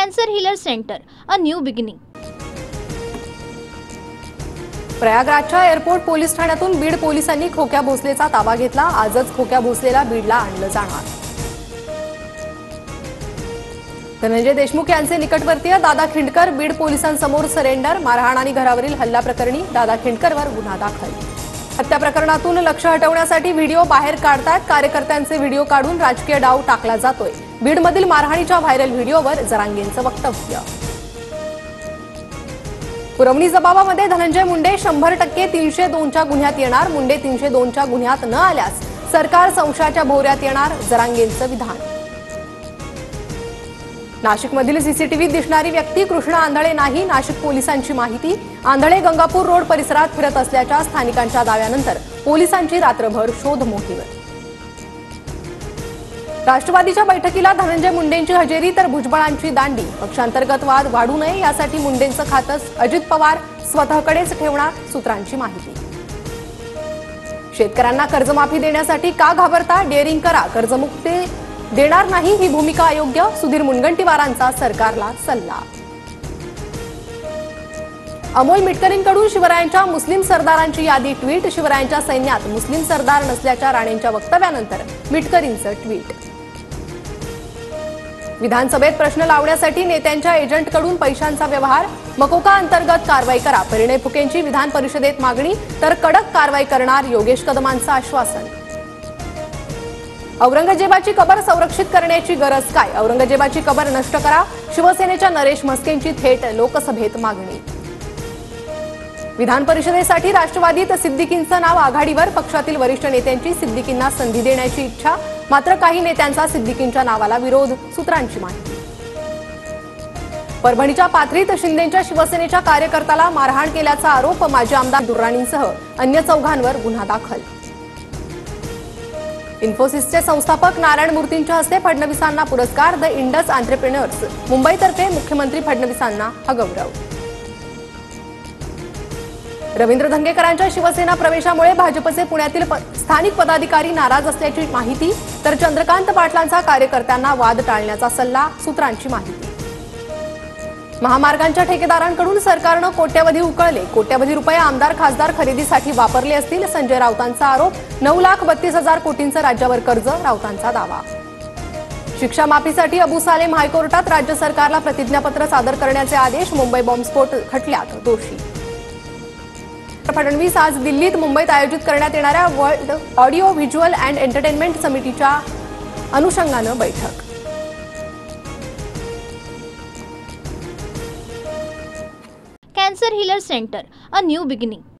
Cancer healer centre, a new beginning. प्रयागराजच्या airport police ठाण्यातून बीड पोलिसांनी खोक्या भोसलेचा ताबा घेतला। आजच खोक्या भोसलेला बीडला आणलं जाणार। धनंजय देशमुख यांचे निकटवर्तीय दादा खिंडकर बीड पोलिसांसमोर सरेंडर। मारहाण आणि घरावरील हल्ला प्रकरणी दादा खिंडकरवर गुन्हा दाखल। हत्या प्रकरणातून लक्ष हटवण्यासाठी व्हिडिओ बाहेर काढतात। कार्यकर्त्यांचे व्हिडिओ काढून राजकीय डाव टाकला जातोय। बीडमधील मारहाणीच्या व्हायरल व्हिडिओवर जरांगेंचं वक्तव्य। पुरवणी जबाबामध्ये धनंजय मुंडे 100% 302च्या गुन्ह्यात येणार। मुंडे 302च्या गुन्ह्यात न आल्यास सरकार संशयाच्या भोवऱ्यात येणार, जरांगेंचं विधान। नाशिकमधील सीसीटीव्हीत दिसणारी व्यक्ती कृष्णा आंधळे नाही, नाशिक पोलिसांची माहिती। आंधळे गंगापूर रोड परिसरात फिरत असल्याच्या स्थानिकांच्या दाव्यानंतर पोलिसांची रात्रभर शोध मोहीम। राष्ट्रवादीच्या बैठकीला धनंजय मुंडेंची हजेरी तर भुजबळांची दांडी। पक्षांतर्गत वाद वाढू नये यासाठी मुंडेंचं खातं अजित पवार स्वतःकडेच ठेवणार, सूत्रांची माहिती। शेतकऱ्यांना कर्जमाफी देण्यासाठी का घाबरता? डेअरिंग करा, कर्जमुक्ती देणार नाही ही भूमिका अयोग्य, सुधीर मुनगंटीवारांचा सरकारला सल्ला। अमोल मिटकरींकडून शिवरायांच्या मुस्लिम सरदारांची यादी ट्विट। शिवरायांच्या सैन्यात मुस्लिम सरदार नसल्याच्या राणेंच्या वक्तव्यानंतर मिटकरींचं ट्विट। विधानसभेत प्रश्न लावण्यासाठी नेत्यांच्या एजंटकडून पैशांचा व्यवहार, मकोका अंतर्गत कारवाई करा, परिणय फुकेंची विधान परिषदेत मागणी, तर कडक कारवाई करणार, योगेश कदमांचं आश्वासन। औरंगजेबाची कबर संरक्षित करण्याची गरज काय? औरंगजेबाची कबर नष्ट करा, शिवसेनेच्या नरेश म्हस्केंची थेट लोकसभेत मागणी। विधान परिषदेसाठी राष्ट्रवादीत सिद्दीकींचं नाव आघाडीवर, पक्षातील वरिष्ठ नेत्यांची सिद्दीकींना संधी देण्याची इच्छा, मात्र काही नेत्यांचा सिद्दीकींच्या नावाला विरोध, सूत्रांची माहिती। परभणीच्या पाथरीत शिंदेंच्या शिवसेनेच्या कार्यकर्त्याला मारहाण केल्याचा आरोप, माजी आमदार दुर्राणींसह अन्य 4 गुन्हा दाखल। इन्फोसिसचे संस्थापक नारायण मूर्तींच्या हस्ते फडणवीसांना पुरस्कार, द इंडस एंटरप्रेन्योर्स मुंबईतर्फे मुख्यमंत्री फडणवीसांना हा गौरव। रवींद्र धंगेकरांच्या शिवसेना प्रवेशामुळे भाजपचे पुण्यातील स्थानिक पदाधिकारी नाराज असल्याची माहिती, तर चंद्रकांत पाटलांचा कार्यकर्त्यांना वाद टाळण्याचा सल्ला, सूत्रांची माहिती। महामार्गांच्या ठेकेदारांकडून सरकारनं कोट्यवधी उकळले, कोट्यवधी रुपये आमदार खासदार खरेदीसाठी वापरले असतील, संजय राऊतांचा आरोप। 9,32,000 कोटींचं राज्यावर कर्ज, राऊतांचा दावा। शिक्षा माफीसाठी अबू सालेम हायकोर्टात, राज्य सरकारला प्रतिज्ञापत्र सादर करण्याचे आदेश, मुंबई बॉम्बस्फोट खटल्यात दोषी। फडणवीस आज दिल्लीत मुंबईत आयोजित करण्यात येणाऱ्या world audio visual and entertainment समितीच्या अनुषंगानं बैठक। Cancer healer centre, a new beginning.